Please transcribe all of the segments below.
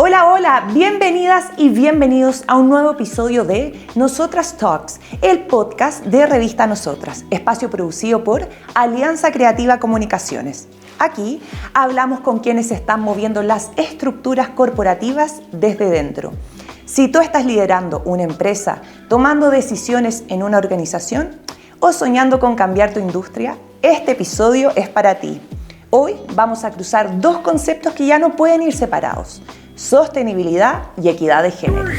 Hola, hola, bienvenidas y bienvenidos a un nuevo episodio de Nosotras Talks, el podcast de Revista Nosotras, espacio producido por Alianza Creativa Comunicaciones. Aquí hablamos con quienes están moviendo las estructuras corporativas desde dentro. Si tú estás liderando una empresa, tomando decisiones en una organización o soñando con cambiar tu industria, este episodio es para ti. Hoy vamos a cruzar dos conceptos que ya no pueden ir separados: sostenibilidad y equidad de género.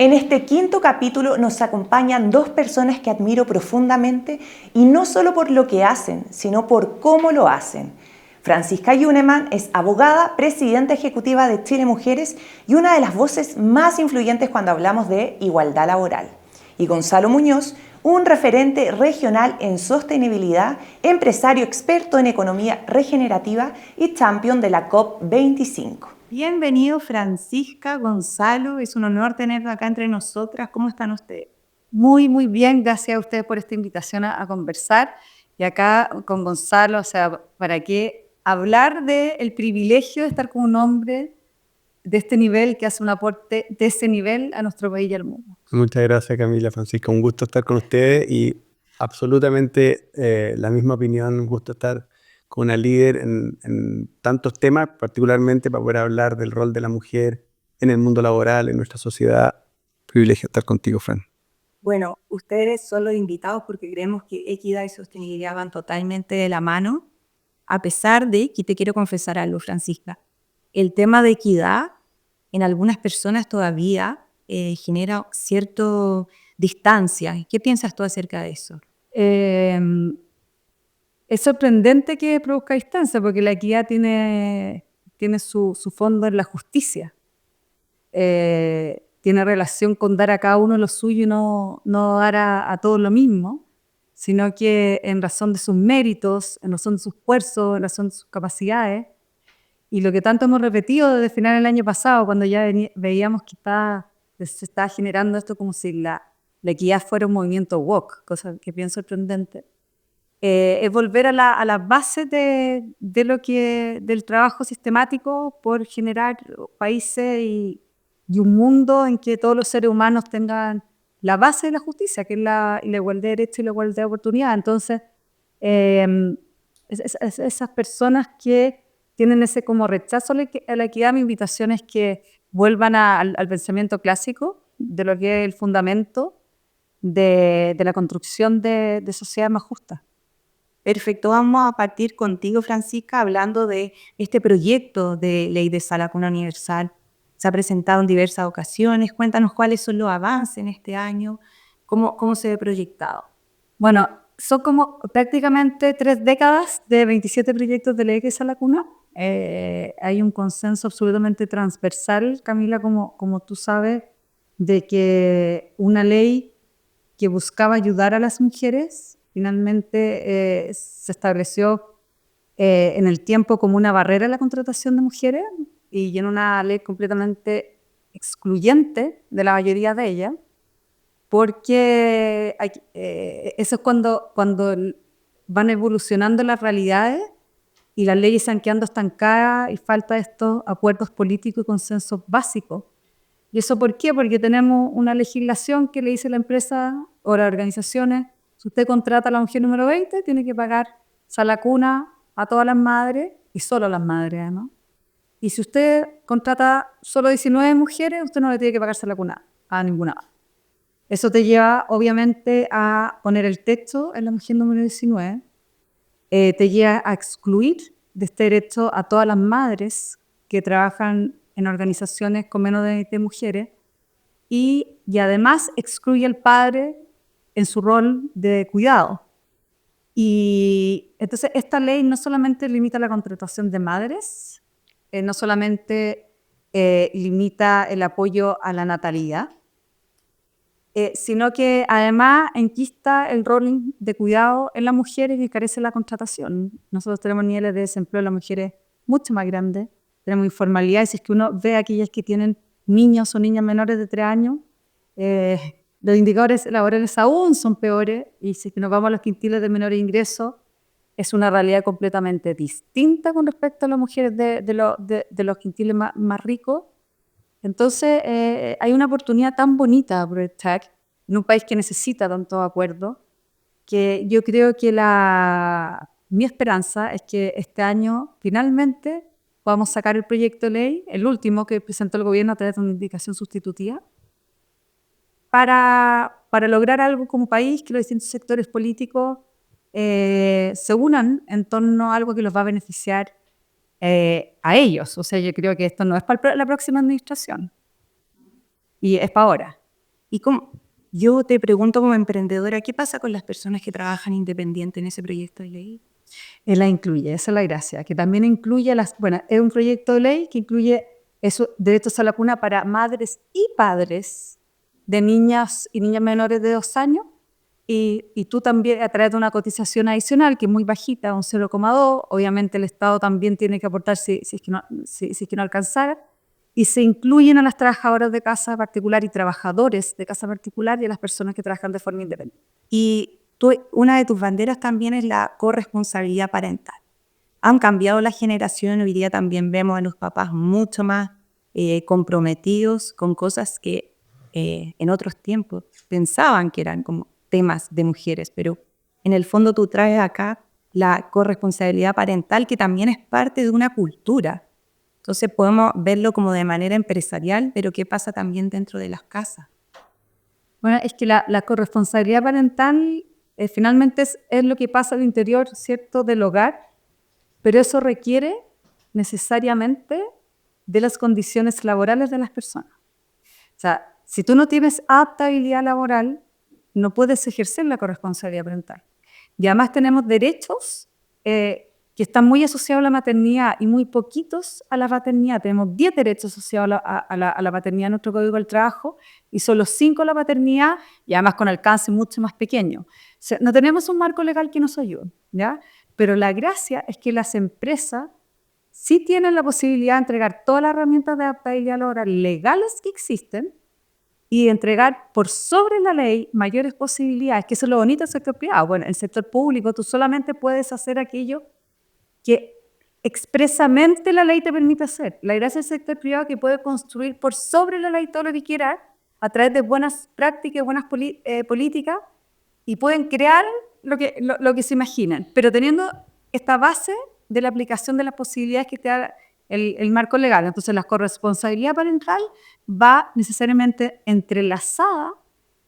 En este quinto capítulo nos acompañan dos personas que admiro profundamente, y no solo por lo que hacen, sino por cómo lo hacen. Francisca Yuneman es abogada, presidenta ejecutiva de Chile Mujeres y una de las voces más influyentes cuando hablamos de igualdad laboral. Y Gonzalo Muñoz, un referente regional en sostenibilidad, empresario experto en economía regenerativa y champion de la COP25. Bienvenido Francisca, Gonzalo, es un honor tenerlo acá entre nosotras. ¿Cómo están ustedes? Muy bien, gracias a ustedes por esta invitación a conversar. Y acá con Gonzalo, ¿para qué hablar del privilegio de estar con un hombre de este nivel que hace un aporte de ese nivel a nuestro país y al mundo? Muchas gracias, Camila, Francisca. Un gusto estar con ustedes y absolutamente la misma opinión. Un gusto estar con una líder en tantos temas, particularmente para poder hablar del rol de la mujer en el mundo laboral, en nuestra sociedad. Privilegio estar contigo, Fran. Bueno, ustedes son los invitados porque creemos que equidad y sostenibilidad van totalmente de la mano, a pesar de que te quiero confesar algo, Francisca. El tema de equidad en algunas personas todavía genera cierta distancia. ¿Qué piensas tú acerca de eso? Es sorprendente que produzca distancia porque la equidad tiene su fondo en la justicia. Tiene relación con dar a cada uno lo suyo y no dar a todos lo mismo, sino que en razón de sus méritos, en razón de sus esfuerzos, en razón de sus capacidades. Y lo que tanto hemos repetido desde el final del año pasado, cuando ya veíamos que se estaba generando esto como si la equidad fuera un movimiento woke, cosa que bien sorprendente, es volver a las bases del trabajo sistemático por generar países y un mundo en que todos los seres humanos tengan la base de la justicia, que es la igualdad de derechos y la igualdad de oportunidad. Entonces, esas personas que tienen ese como rechazo a la equidad, mi invitación es que vuelvan al pensamiento clásico de lo que es el fundamento de la construcción de sociedades más justas. Perfecto, vamos a partir contigo, Francisca, hablando de este proyecto de ley de sala cuna universal. Se ha presentado en diversas ocasiones. Cuéntanos cuáles son los avances en este año, cómo se ve proyectado. Bueno, son como prácticamente 3 décadas de 27 proyectos de ley de sala cuna. Hay un consenso absolutamente transversal, Camila, como tú sabes, de que una ley que buscaba ayudar a las mujeres finalmente se estableció en el tiempo como una barrera a la contratación de mujeres y en una ley completamente excluyente de la mayoría de ellas, porque eso es cuando van evolucionando las realidades y las leyes se han quedando estancadas y falta estos acuerdos políticos y consensos básicos. ¿Y eso por qué? Porque tenemos una legislación que le dice a la empresa o a las organizaciones: si usted contrata a la mujer número 20, tiene que pagar sala cuna a todas las madres y solo a las madres, además. Y si usted contrata solo 19 mujeres, usted no le tiene que pagar sala cuna a ninguna. Eso te lleva, obviamente, a poner el techo en la mujer número 19. Te lleva a excluir de este derecho a todas las madres que trabajan en organizaciones con menos de 20 mujeres y además excluye al padre en su rol de cuidado. Y entonces esta ley no solamente limita la contratación de madres, no solamente limita el apoyo a la natalidad, sino que además enquista el rol de cuidado en las mujeres y carece la contratación. Nosotros tenemos niveles de desempleo en las mujeres mucho más grandes tenemos informalidad, y si es que uno ve a aquellas que tienen niños o niñas menores de 3 años, los indicadores laborales aún son peores, y si es que nos vamos a los quintiles de menores ingresos, es una realidad completamente distinta con respecto a las mujeres de los quintiles más ricos. Entonces, hay una oportunidad tan bonita por el TAC, en un país que necesita tantos acuerdos, que yo creo que mi esperanza es que este año finalmente podamos sacar el proyecto de ley, el último que presentó el gobierno a través de una indicación sustitutiva, para lograr algo como país, que los distintos sectores políticos se unan en torno a algo que los va a beneficiar a ellos. O sea, yo creo que esto no es para la próxima administración, y es para ahora. Y yo te pregunto como emprendedora, ¿qué pasa con las personas que trabajan independiente en ese proyecto de ley? La incluye, esa es la gracia, que también incluye es un proyecto de ley que incluye derechos a la cuna para madres y padres de niñas y niñas menores de 2 años, y tú también a través de una cotización adicional que es muy bajita, un 0,2, obviamente el Estado también tiene que aportar si es que no alcanzara, y se incluyen a las trabajadoras de casa particular y trabajadores de casa particular y a las personas que trabajan de forma independiente. Y una de tus banderas también es la corresponsabilidad parental. Han cambiado las generaciones, hoy día también vemos a los papás mucho más comprometidos con cosas que en otros tiempos pensaban que eran como temas de mujeres, pero en el fondo tú traes acá la corresponsabilidad parental, que también es parte de una cultura. Entonces podemos verlo como de manera empresarial, pero ¿qué pasa también dentro de las casas? Bueno, es que la corresponsabilidad parental finalmente es lo que pasa al interior, ¿cierto?, del hogar, pero eso requiere necesariamente de las condiciones laborales de las personas. O sea, si tú no tienes adaptabilidad laboral, no puedes ejercer la corresponsabilidad parental. Y además tenemos derechos que están muy asociados a la maternidad y muy poquitos a la paternidad. Tenemos 10 derechos asociados a la paternidad en nuestro Código del Trabajo, y solo 5 a la paternidad, y además con alcance mucho más pequeño. O sea, no tenemos un marco legal que nos ayude, ¿ya? Pero la gracia es que las empresas sí tienen la posibilidad de entregar todas las herramientas de adaptabilidad laboral legales que existen, y entregar por sobre la ley mayores posibilidades, que eso es lo bonito del sector privado. Bueno, en el sector público tú solamente puedes hacer aquello que expresamente la ley te permite hacer. La gracia del sector privado es que puede construir por sobre la ley todo lo que quiera a través de buenas prácticas, buenas políticas, y pueden crear lo que se imaginan, pero teniendo esta base de la aplicación de las posibilidades que te da el marco legal. Entonces la corresponsabilidad parental va necesariamente entrelazada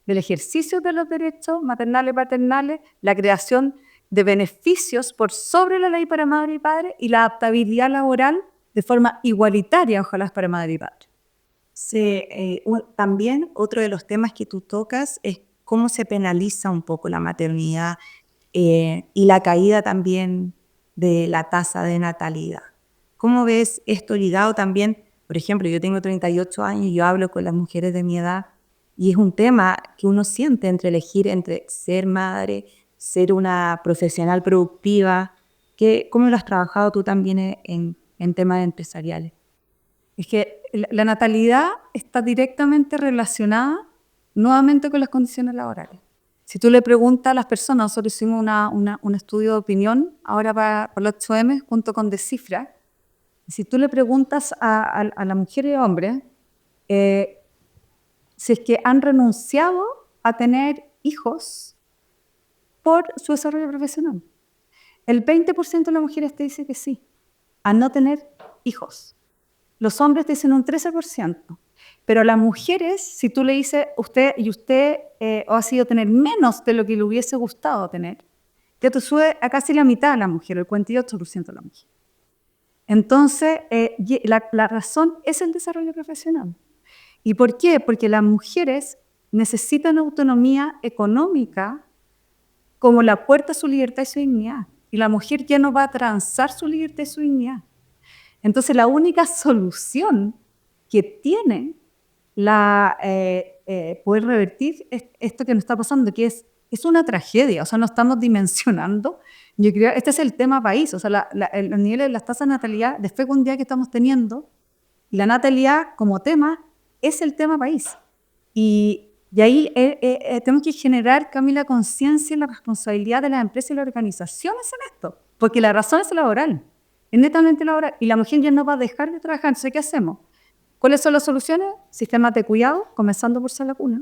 del ejercicio de los derechos maternales y paternales, la creación de beneficios por sobre la ley para madre y padre, y la adaptabilidad laboral de forma igualitaria, ojalá, para madre y padre. También otro de los temas que tú tocas es cómo se penaliza un poco la maternidad y la caída también de la tasa de natalidad. ¿Cómo ves esto ligado también? Por ejemplo, yo tengo 38 años y yo hablo con las mujeres de mi edad, y es un tema que uno siente entre elegir entre ser madre, ser una profesional productiva. ¿Cómo lo has trabajado tú también en temas empresariales? Es que la natalidad está directamente relacionada nuevamente con las condiciones laborales. Si tú le preguntas a las personas, nosotros hicimos un estudio de opinión ahora para el 8M junto con Descifra. Si tú le preguntas a la mujer y hombre si es que han renunciado a tener hijos por su desarrollo profesional, el 20% de las mujeres te dice que sí, a no tener hijos. Los hombres te dicen un 13%. Pero a las mujeres, si tú le dices, usted ha sido tener menos de lo que le hubiese gustado tener, ya te sube a casi la mitad de la mujer, el 48% de la mujer. Entonces, la razón es el desarrollo profesional. ¿Y por qué? Porque las mujeres necesitan autonomía económica como la puerta a su libertad y su dignidad. Y la mujer ya no va a transar su libertad y su dignidad. Entonces, la única solución que tiene poder revertir esto que nos está pasando, que es una tragedia. O sea, no estamos dimensionando Yo creo, este es el tema país, o sea, los niveles de las tasas de natalidad, de fecundidad que estamos teniendo, la natalidad como tema es el tema país. Y ahí tenemos que generar, Camila, conciencia y la responsabilidad de las empresas y las organizaciones en esto, porque la razón es laboral, es netamente laboral, y la mujer ya no va a dejar de trabajar. Entonces, ¿qué hacemos? ¿Cuáles son las soluciones? Sistemas de cuidado, comenzando por Sala Cuna.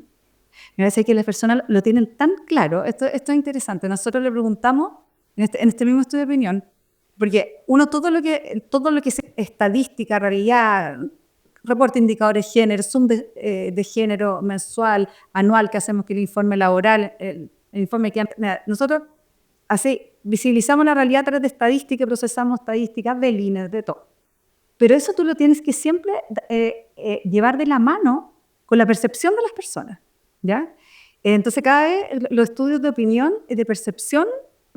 Me parece que las personas lo tienen tan claro. Esto es interesante. Nosotros le preguntamos, en este mismo estudio de opinión, porque todo lo que es estadística, realidad, reporte de indicadores de género, Zoom de género mensual, anual, que hacemos, que el informe laboral, el informe que nosotros así visibilizamos la realidad a través de estadística, procesamos estadísticas del INE, de todo. Pero eso tú lo tienes que siempre llevar de la mano con la percepción de las personas, ¿ya? Entonces, cada vez los estudios de opinión y de percepción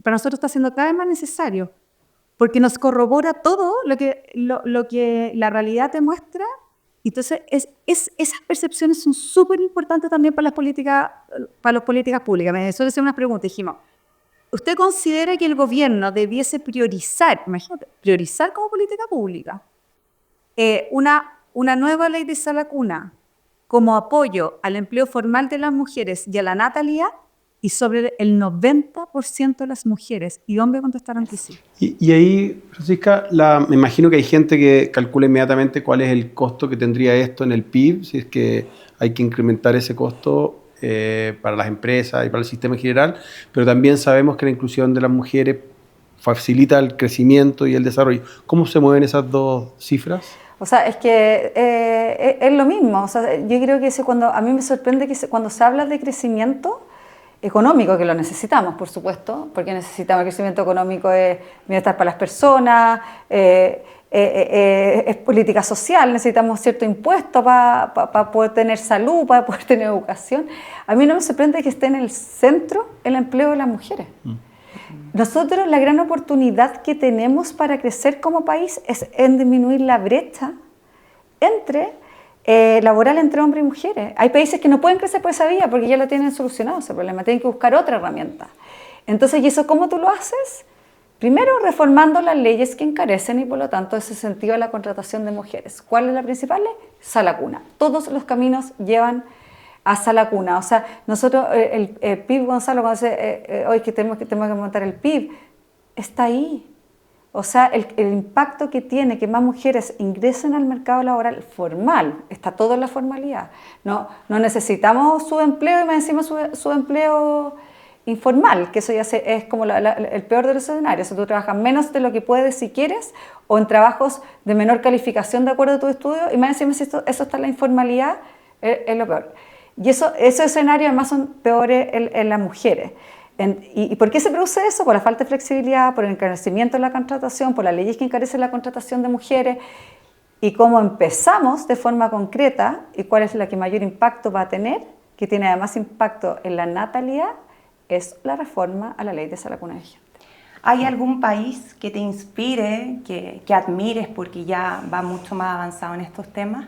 para nosotros está siendo cada vez más necesario, porque nos corrobora todo lo que la realidad te muestra. Entonces, esas percepciones son súper importantes también para las políticas públicas. Me suele hacer una pregunta, dijimos, ¿usted considera que el gobierno debiese priorizar, imagínate, priorizar como política pública una nueva ley de Sala Cuna como apoyo al empleo formal de las mujeres y a la natalidad? Y sobre el 90% de las mujeres y hombres contestaron que sí. Y ahí, Francisca, me imagino que hay gente que calcula inmediatamente cuál es el costo que tendría esto en el PIB, si es que hay que incrementar ese costo para las empresas y para el sistema en general, pero también sabemos que la inclusión de las mujeres facilita el crecimiento y el desarrollo. ¿Cómo se mueven esas dos cifras? O sea, es que es lo mismo. O sea, yo creo que a mí me sorprende que cuando se habla de crecimiento económico, que lo necesitamos, por supuesto, porque necesitamos crecimiento económico, es bienestar para las personas, es política social, necesitamos cierto impuesto para poder tener salud, para poder tener educación. A mí no me sorprende que esté en el centro el empleo de las mujeres. Nosotros, la gran oportunidad que tenemos para crecer como país es en disminuir la brecha laboral entre hombres y mujeres. Hay países que no pueden crecer por esa vía porque ya lo tienen solucionado ese problema, tienen que buscar otra herramienta. Entonces, ¿y eso cómo tú lo haces? Primero, reformando las leyes que encarecen y por lo tanto ese sentido a la contratación de mujeres. ¿Cuál es la principal? Sala Cuna. Todos los caminos llevan a Sala Cuna. O sea, nosotros, el PIB, Gonzalo, cuando dice hoy que tenemos que aumentar el PIB, está ahí. O sea, el impacto que tiene que más mujeres ingresen al mercado laboral formal, está todo en la formalidad. No necesitamos subempleo y más encima subempleo informal, que eso ya es como el peor de los escenarios. O sea, tú trabajas menos de lo que puedes si quieres o en trabajos de menor calificación de acuerdo a tu estudio y más encima si eso está en la informalidad, es lo peor. Y esos escenarios además son peores en las mujeres. ¿Y por qué se produce eso? Por la falta de flexibilidad, por el encarecimiento de la contratación, por las leyes que encarecen la contratación de mujeres. Y cómo empezamos de forma concreta y cuál es la que mayor impacto va a tener, que tiene además impacto en la natalidad, es la reforma a la ley de Sala Cuna vigente. ¿Hay algún país que te inspire, que admires porque ya va mucho más avanzado en estos temas?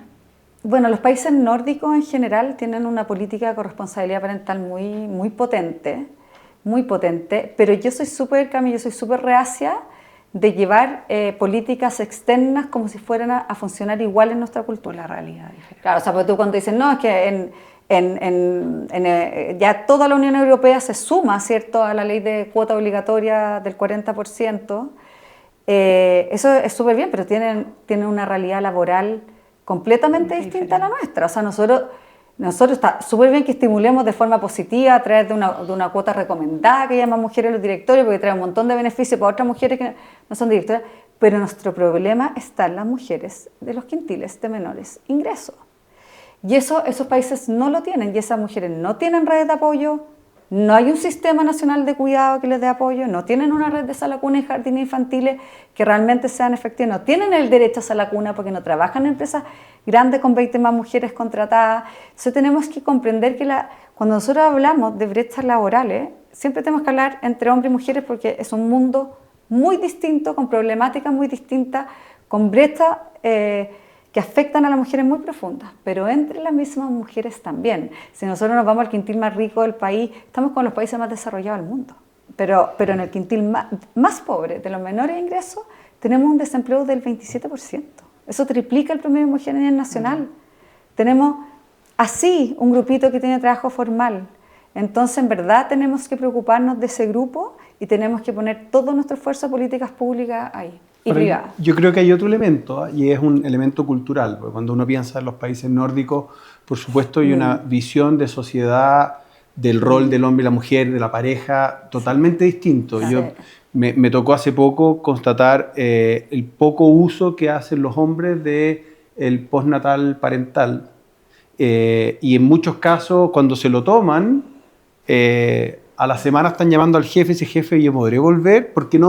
Bueno, los países nórdicos en general tienen una política de corresponsabilidad parental muy potente, pero yo soy súper reacia de llevar políticas externas como si fueran a funcionar igual en nuestra cultura. La realidad diferente. Claro, o sea, porque tú cuando dices, no, es que ya toda la Unión Europea se suma, ¿cierto?, a la ley de cuota obligatoria del 40%, eso es súper bien, pero tienen una realidad laboral completamente distinta a la nuestra. O sea, nosotros está súper bien que estimulemos de forma positiva a través de una cuota recomendada que llaman mujeres en los directorios, porque trae un montón de beneficios para otras mujeres que no son directoras, pero nuestro problema está en las mujeres de los quintiles de menores ingresos. Y esos países no lo tienen, y esas mujeres no tienen redes de apoyo, no hay un sistema nacional de cuidado que les dé apoyo, no tienen una red de Sala Cuna y jardines infantiles que realmente sean efectivos, no tienen el derecho a Sala Cuna porque no trabajan en empresas grandes con 20 más mujeres contratadas. Entonces tenemos que comprender que cuando nosotros hablamos de brechas laborales, siempre tenemos que hablar entre hombres y mujeres porque es un mundo muy distinto, con problemáticas muy distintas, con brechas que afectan a las mujeres muy profundas, pero entre las mismas mujeres también. Si nosotros nos vamos al quintil más rico del país, estamos con los países más desarrollados del mundo. pero en el quintil más pobre, de los menores ingresos, tenemos un desempleo del 27%. Eso triplica el promedio de mujeres a nivel nacional. Tenemos así un grupito que tiene trabajo formal. Entonces, en verdad, tenemos que preocuparnos de ese grupo y tenemos que poner todo nuestro esfuerzo de políticas públicas ahí y privadas. Yo creo que hay otro elemento, y es un elemento cultural, porque cuando uno piensa en los países nórdicos, por supuesto hay una visión de sociedad del rol del hombre y la mujer, de la pareja, totalmente distinto. Sí. Me tocó hace poco constatar el poco uso que hacen los hombres del postnatal parental. Y en muchos casos, cuando se lo toman, a la semana están llamando al jefe, ese jefe, yo podré volver, porque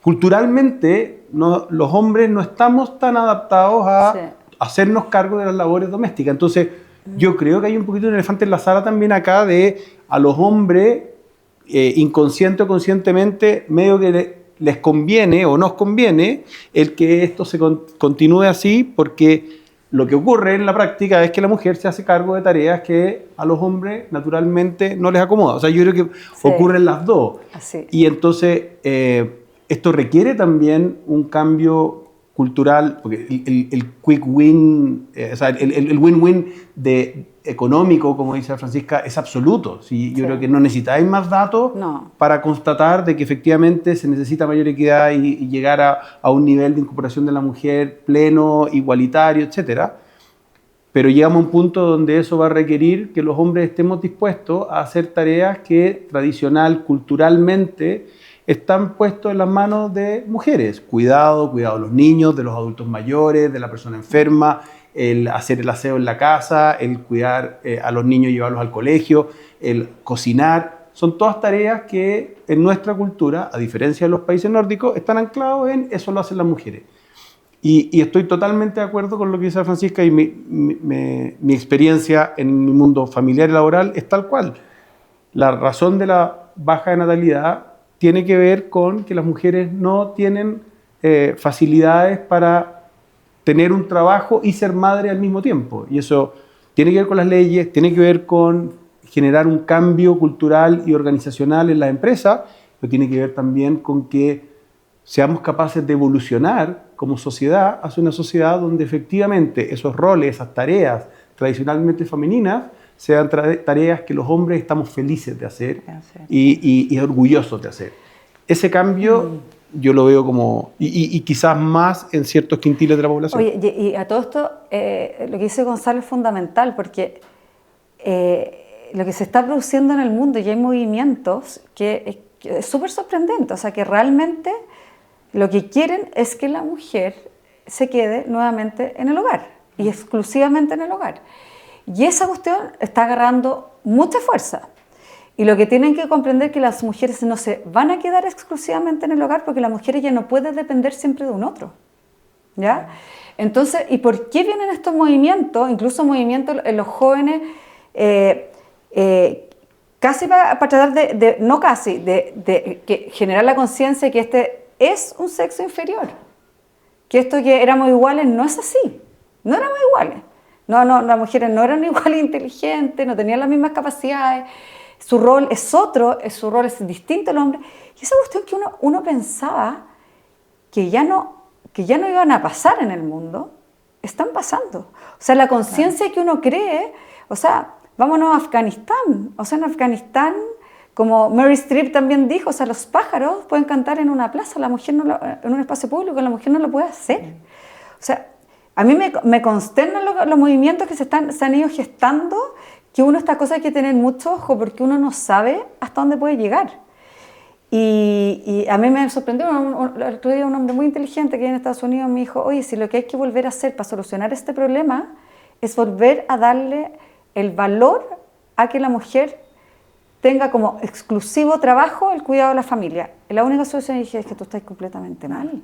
culturalmente los hombres no estamos tan adaptados a hacernos cargo de las labores domésticas. Entonces, yo creo que hay un poquito de un elefante en la sala también acá a los hombres, inconsciente o conscientemente, medio que les conviene o nos conviene el que esto se continúe así, porque lo que ocurre en la práctica es que la mujer se hace cargo de tareas que a los hombres naturalmente no les acomoda. O sea, yo creo que ocurren las dos. Así. Y entonces esto requiere también un cambio cultural, porque el quick win, o sea, el win-win económico, como dice Francisca, es absoluto. ¿Sí? Yo creo que no necesitáis más datos para constatar de que efectivamente se necesita mayor equidad y llegar a un nivel de incorporación de la mujer pleno, igualitario, etc. Pero llegamos a un punto donde eso va a requerir que los hombres estemos dispuestos a hacer tareas que tradicional, culturalmente, están puestos en las manos de mujeres. Cuidado de los niños, de los adultos mayores, de la persona enferma, el hacer el aseo en la casa, el cuidar a los niños y llevarlos al colegio, el cocinar. Son todas tareas que en nuestra cultura, a diferencia de los países nórdicos, están anclados en eso lo hacen las mujeres. Y estoy totalmente de acuerdo con lo que dice Francisca, y mi experiencia en mi mundo familiar y laboral es tal cual. La razón de la baja de natalidad tiene que ver con que las mujeres no tienen facilidades para tener un trabajo y ser madre al mismo tiempo. Y eso tiene que ver con las leyes, tiene que ver con generar un cambio cultural y organizacional en las empresas, pero tiene que ver también con que seamos capaces de evolucionar como sociedad hacia una sociedad donde efectivamente esos roles, esas tareas tradicionalmente femeninas, sean tareas que los hombres estamos felices de hacer y orgullosos de hacer. Ese cambio yo lo veo como, y quizás más en ciertos quintiles de la población. Oye, y a todo esto, lo que dice Gonzalo es fundamental, porque lo que se está produciendo en el mundo, y hay movimientos que es súper sorprendente, o sea, que realmente lo que quieren es que la mujer se quede nuevamente en el hogar, y exclusivamente en el hogar. Y esa cuestión está agarrando mucha fuerza. Y lo que tienen que comprender es que las mujeres no se van a quedar exclusivamente en el hogar, porque la mujer ya no puede depender siempre de un otro. ¿Ya? Entonces, ¿y por qué vienen estos movimientos? Incluso movimientos en los jóvenes, casi para tratar de generar la conciencia de que este es un sexo inferior. Que esto que éramos iguales no es así. No éramos iguales. No, las mujeres no eran igual inteligentes, no tenían las mismas capacidades. Su rol es otro, su rol es distinto al hombre. Y esa cuestión que uno pensaba que ya no iban a pasar en el mundo, están pasando. O sea, la conciencia que uno cree, o sea, vámonos a Afganistán. O sea, en Afganistán, como Mary Streep también dijo, o sea, los pájaros pueden cantar en una plaza, la mujer en un espacio público, la mujer no lo puede hacer. O sea, a mí me consternan los movimientos que se han ido gestando, que estas cosas hay que tener mucho ojo, porque uno no sabe hasta dónde puede llegar. Y a mí me sorprendió, el otro día un hombre muy inteligente que vive en Estados Unidos me dijo, oye, si lo que hay que volver a hacer para solucionar este problema es volver a darle el valor a que la mujer tenga como exclusivo trabajo el cuidado de la familia. Y la única solución dije es que tú estás completamente mal.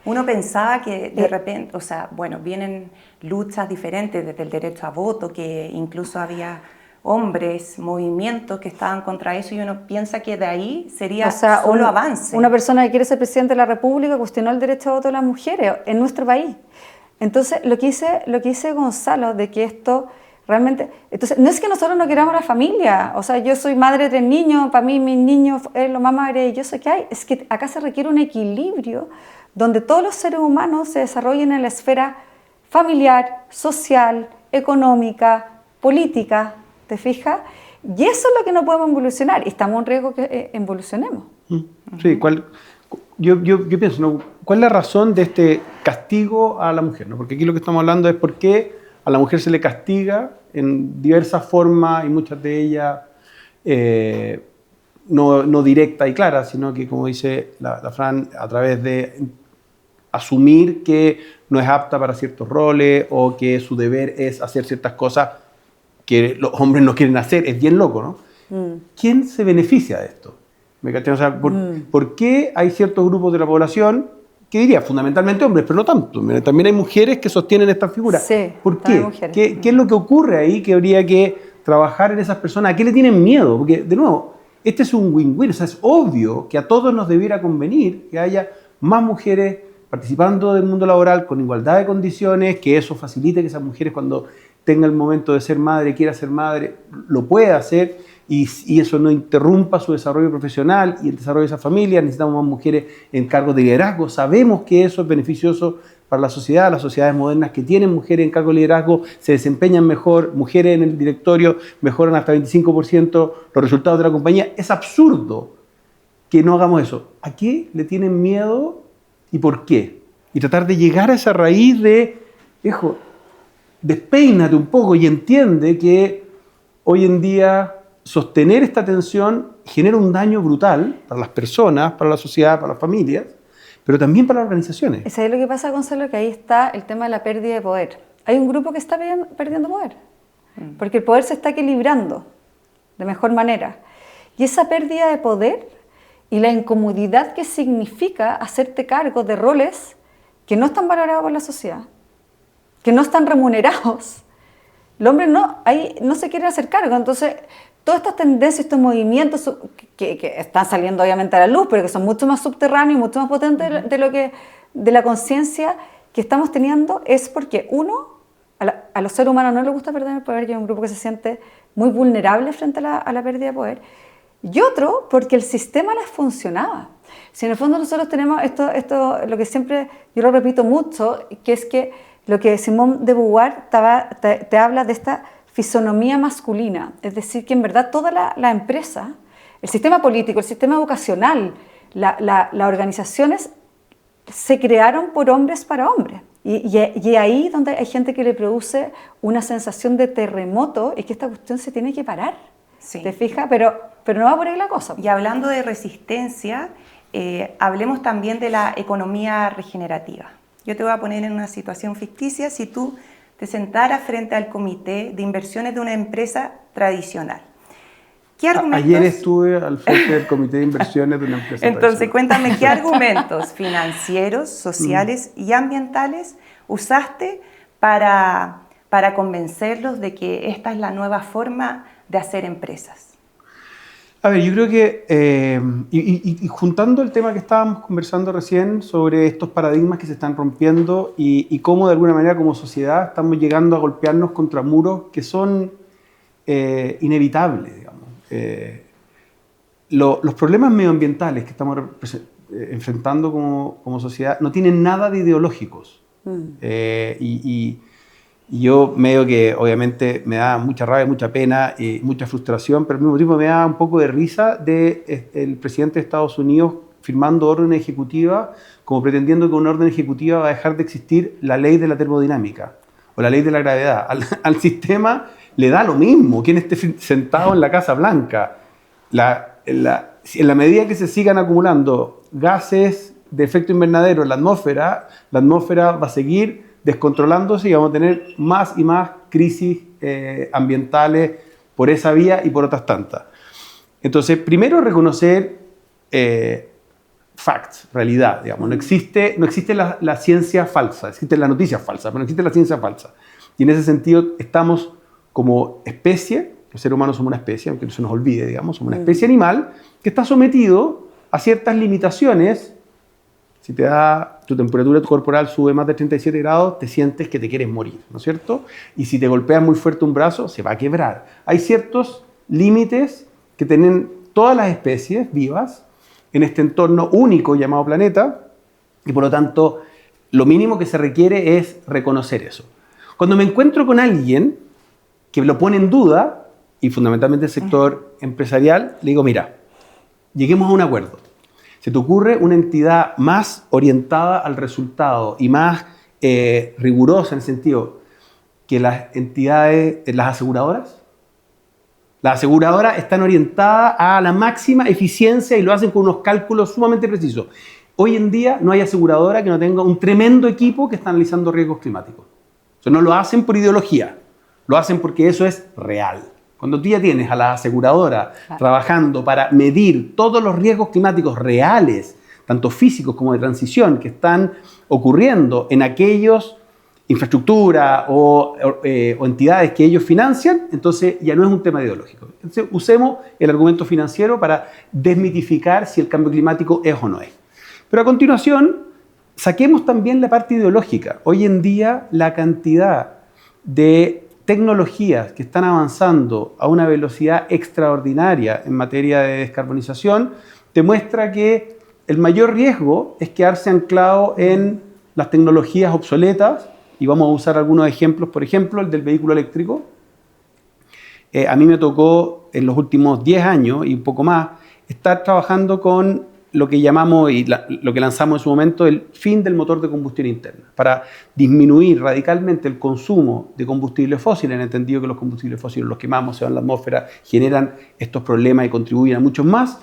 Uno pensaba que de repente, o sea, bueno, vienen luchas diferentes desde el derecho a voto, que incluso había hombres, movimientos que estaban contra eso, y uno piensa que de ahí sería solo avance. Una persona que quiere ser presidente de la República cuestionó el derecho a voto de las mujeres en nuestro país. Entonces, lo que dice Gonzalo, de que esto realmente, entonces, no es que nosotros no queramos la familia, o sea, yo soy madre de 3 niños, para mí mis niños es lo más maravilloso que hay, es que acá se requiere un equilibrio donde todos los seres humanos se desarrollen en la esfera familiar, social, económica, política, ¿te fijas? Y eso es lo que no podemos evolucionar, y estamos en riesgo que evolucionemos. Sí, yo pienso, ¿no? ¿Cuál es la razón de este castigo a la mujer? ¿No? Porque aquí lo que estamos hablando es por qué a la mujer se le castiga en diversas formas y muchas de ellas no directa y clara, sino que, como dice la Fran, a través de asumir que no es apta para ciertos roles o que su deber es hacer ciertas cosas que los hombres no quieren hacer. Es bien loco, ¿no? ¿Quién se beneficia de esto? ¿Me cachai? O sea, ¿por qué hay ciertos grupos de la población, que diría fundamentalmente hombres, pero no tanto? También hay mujeres que sostienen esta figura. Sí, ¿Por qué? ¿Qué es lo que ocurre ahí que habría que trabajar en esas personas? ¿A qué le tienen miedo? Porque, de nuevo, este es un win-win. O sea, es obvio que a todos nos debiera convenir que haya más mujeres participando del mundo laboral con igualdad de condiciones, que eso facilite que esas mujeres, cuando tenga el momento de ser madre, quiera ser madre, lo pueda hacer, y eso no interrumpa su desarrollo profesional y el desarrollo de esa familia. Necesitamos más mujeres en cargos de liderazgo. Sabemos que eso es beneficioso para la sociedad. Las sociedades modernas que tienen mujeres en cargos de liderazgo se desempeñan mejor, mujeres en el directorio mejoran hasta 25% los resultados de la compañía. Es absurdo que no hagamos eso. ¿A qué le tienen miedo y por qué? Y tratar de llegar a esa raíz de, hijo, despeínate un poco y entiende que hoy en día sostener esta tensión genera un daño brutal para las personas, para la sociedad, para las familias, pero también para las organizaciones. ¿Sabes lo que pasa, Gonzalo? Que ahí está el tema de la pérdida de poder. Hay un grupo que está perdiendo poder, porque el poder se está equilibrando de mejor manera. Y esa pérdida de poder y la incomodidad que significa hacerte cargo de roles que no están valorados por la sociedad, que no están remunerados. El hombre no se quiere hacer cargo. Entonces, todas estas tendencias, estos movimientos que están saliendo obviamente a la luz, pero que son mucho más subterráneos y mucho más potentes de la conciencia que estamos teniendo, es porque uno, a los seres humanos no les gusta perder el poder, y hay un grupo que se siente muy vulnerable frente a la pérdida de poder, y otro, porque el sistema les funcionaba. Si en el fondo nosotros tenemos esto lo que siempre, yo lo repito mucho, que es que lo que Simone de Beauvoir te habla de esta fisonomía masculina, es decir, que en verdad toda la empresa, el sistema político, el sistema educacional, las organizaciones se crearon por hombres para hombres. Y ahí donde hay gente que le produce una sensación de terremoto, es que esta cuestión se tiene que parar. Sí. ¿Te fijas? Pero no va por ahí la cosa. Y hablando de resistencia, hablemos también de la economía regenerativa. Yo te voy a poner en una situación ficticia. Si tú te sentaras frente al comité de inversiones de una empresa tradicional, ¿qué argumentos? Ayer estuve al frente del comité de inversiones de una empresa Entonces, tradicional. cuéntame, ¿qué argumentos financieros, sociales y ambientales usaste para convencerlos de que esta es la nueva forma de hacer empresas? A ver, yo creo que, y juntando el tema que estábamos conversando recién sobre estos paradigmas que se están rompiendo y cómo de alguna manera como sociedad estamos llegando a golpearnos contra muros que son inevitables, digamos. Los problemas medioambientales que estamos enfrentando como sociedad no tienen nada de ideológicos. Y yo medio que obviamente me da mucha rabia, mucha pena y mucha frustración, pero al mismo tiempo me da un poco de risa de el presidente de Estados Unidos firmando órdenes ejecutivas como pretendiendo que una orden ejecutiva va a dejar de existir la ley de la termodinámica o la ley de la gravedad. Al sistema le da lo mismo quien esté sentado en la Casa Blanca. En la medida que se sigan acumulando gases de efecto invernadero en la atmósfera va a seguir descontrolándose y vamos a tener más y más crisis ambientales por esa vía y por otras tantas. Entonces, primero reconocer facts, realidad, digamos. No existe la ciencia falsa, existe la noticia falsa, pero no existe la ciencia falsa. Y en ese sentido estamos como especie, los seres humanos somos una especie, aunque no se nos olvide, digamos, somos una especie animal que está sometido a ciertas limitaciones Si te da tu temperatura corporal sube más de 37 grados, te sientes que te quieres morir, ¿no es cierto? Y si te golpeas muy fuerte un brazo, se va a quebrar. Hay ciertos límites que tienen todas las especies vivas en este entorno único llamado planeta, y por lo tanto, lo mínimo que se requiere es reconocer eso. Cuando me encuentro con alguien que lo pone en duda, y fundamentalmente el sector empresarial, le digo, mira, lleguemos a un acuerdo. ¿Se te ocurre una entidad más orientada al resultado y más rigurosa en el sentido que las entidades, las aseguradoras? Las aseguradoras están orientadas a la máxima eficiencia y lo hacen con unos cálculos sumamente precisos. Hoy en día no hay aseguradora que no tenga un tremendo equipo que está analizando riesgos climáticos. O sea, no lo hacen por ideología, lo hacen porque eso es real. Cuando tú ya tienes a la aseguradora trabajando para medir todos los riesgos climáticos reales, tanto físicos como de transición, que están ocurriendo en aquellos infraestructura o entidades que ellos financian, entonces ya no es un tema ideológico. Entonces usemos el argumento financiero para desmitificar si el cambio climático es o no es. Pero a continuación, saquemos también la parte ideológica. Hoy en día la cantidad de tecnologías que están avanzando a una velocidad extraordinaria en materia de descarbonización te muestra que el mayor riesgo es quedarse anclado en las tecnologías obsoletas, y vamos a usar algunos ejemplos, por ejemplo, el del vehículo eléctrico. A mí me tocó en los últimos 10 años y un poco más estar trabajando con lo que llamamos y lo que lanzamos en su momento el fin del motor de combustión interna, para disminuir radicalmente el consumo de combustibles fósiles, en el entendido que los combustibles fósiles los quemamos, se van a la atmósfera, generan estos problemas y contribuyen a muchos más,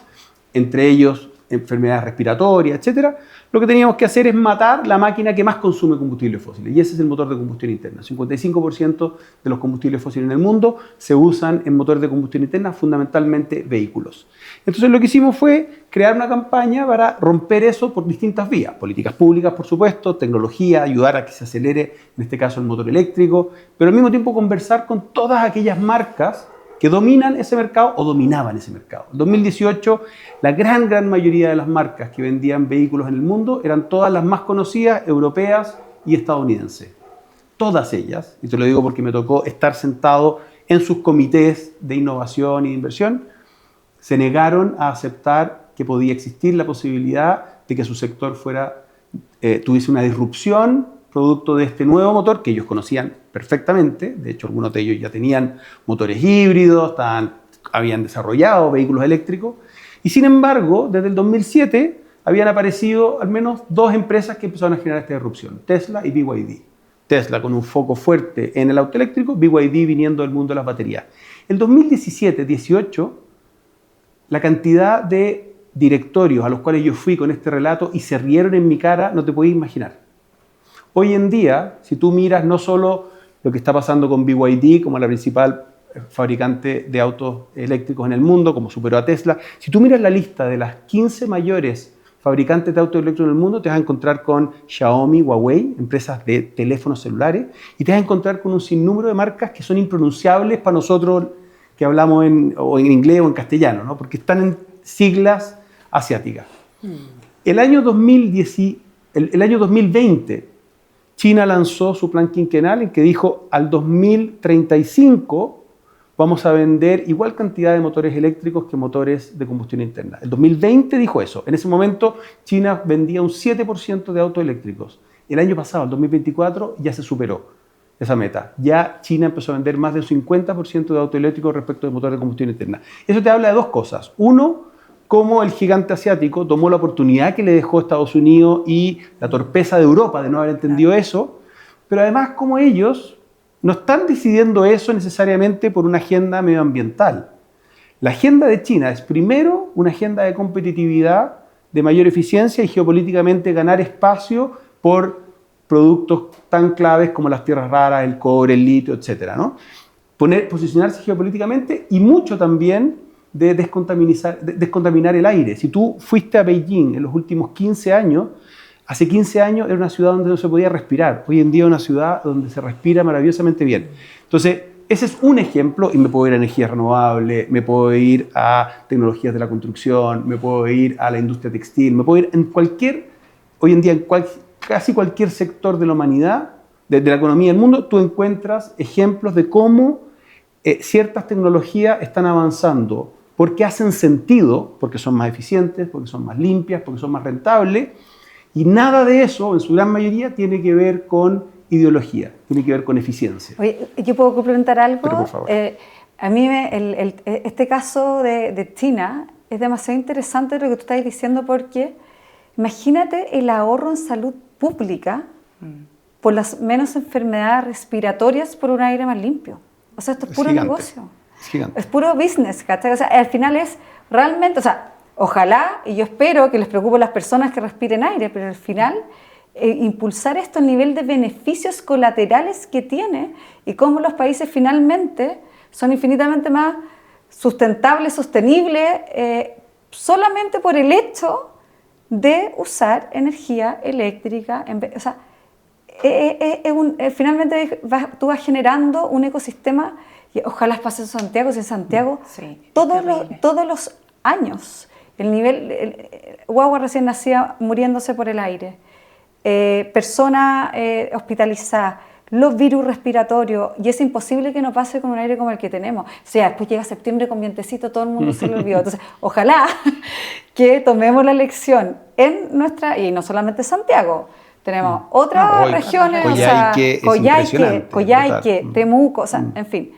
entre ellos enfermedades respiratorias, etc. Lo que teníamos que hacer es matar la máquina que más consume combustibles fósiles, y ese es el motor de combustión interna. 55% de los combustibles fósiles en el mundo se usan en motores de combustión interna, fundamentalmente vehículos. Entonces lo que hicimos fue crear una campaña para romper eso por distintas vías. Políticas públicas, por supuesto, tecnología, ayudar a que se acelere, en este caso, el motor eléctrico, pero al mismo tiempo conversar con todas aquellas marcas que dominan ese mercado o dominaban ese mercado. En 2018, la gran mayoría de las marcas que vendían vehículos en el mundo eran todas las más conocidas, europeas y estadounidenses. Todas ellas, y te lo digo porque me tocó estar sentado en sus comités de innovación y de inversión, se negaron a aceptar que podía existir la posibilidad de que su sector tuviese una disrupción producto de este nuevo motor que ellos conocían perfectamente. De hecho, algunos de ellos ya tenían motores híbridos, habían desarrollado vehículos eléctricos, y sin embargo, desde el 2007 habían aparecido al menos dos empresas que empezaron a generar esta disrupción: Tesla y BYD. Tesla con un foco fuerte en el auto eléctrico, BYD viniendo del mundo de las baterías. En 2017-18, la cantidad de directorios a los cuales yo fui con este relato y se rieron en mi cara, no te podías imaginar. Hoy en día, si tú miras no solo lo que está pasando con BYD como la principal fabricante de autos eléctricos en el mundo, como superó a Tesla, si tú miras la lista de las 15 mayores fabricantes de autos eléctricos en el mundo, te vas a encontrar con Xiaomi, Huawei, empresas de teléfonos celulares, y te vas a encontrar con un sinnúmero de marcas que son impronunciables para nosotros que hablamos en inglés o en castellano, ¿no? Porque están en siglas asiáticas. El año 2020, China lanzó su plan quinquenal en que dijo al 2035 vamos a vender igual cantidad de motores eléctricos que motores de combustión interna. El 2020 dijo eso. En ese momento China vendía un 7% de autos eléctricos. El año pasado, el 2024, ya se superó esa meta. Ya China empezó a vender más del 50% de autos eléctricos respecto de motores de combustión interna. Eso te habla de dos cosas. Uno, cómo el gigante asiático tomó la oportunidad que le dejó Estados Unidos y la torpeza de Europa de no haber entendido eso, pero además cómo ellos no están decidiendo eso necesariamente por una agenda medioambiental. La agenda de China es primero una agenda de competitividad, de mayor eficiencia y geopolíticamente ganar espacio por productos tan claves como las tierras raras, el cobre, el litio, etc., ¿no? Posicionarse geopolíticamente y mucho también de descontaminar el aire. Si tú fuiste a Beijing en los últimos 15 años, hace 15 años era una ciudad donde no se podía respirar. Hoy en día es una ciudad donde se respira maravillosamente bien. Entonces, ese es un ejemplo, y me puedo ir a energías renovables, me puedo ir a tecnologías de la construcción, me puedo ir a la industria textil, me puedo ir en cualquier hoy en día en casi cualquier sector de la humanidad, de la economía del mundo, tú encuentras ejemplos de cómo ciertas tecnologías están avanzando porque hacen sentido, porque son más eficientes, porque son más limpias, porque son más rentables, y nada de eso, en su gran mayoría, tiene que ver con ideología, tiene que ver con eficiencia. Oye, ¿yo puedo complementar algo? Pero por favor. A mí este caso de China es demasiado interesante lo que tú estás diciendo, porque imagínate el ahorro en salud pública por las menos enfermedades respiratorias por un aire más limpio. O sea, esto es puro gigante. negocio. Es gigante. Es puro business, ¿cachai? O sea, al final es realmente, o sea, ojalá, y yo espero que les preocupe a las personas que respiren aire, pero al final impulsar esto al nivel de beneficios colaterales que tiene y cómo los países finalmente son infinitamente más sustentables, sostenibles, solamente por el hecho de usar energía eléctrica. O sea, finalmente tú vas generando un ecosistema, y ojalá pase en Santiago, si en Santiago Sí, todos los años el nivel, guagua recién nacida muriéndose por el aire, personas hospitalizadas, los virus respiratorios, y es imposible que no pase con un aire como el que tenemos. O sea, después llega septiembre con vientecito, todo el mundo se lo olvidó. Entonces, ojalá que tomemos la lección en nuestra, y no solamente Santiago, tenemos otras regiones, Coyhaique, Temuco, o sea, en fin.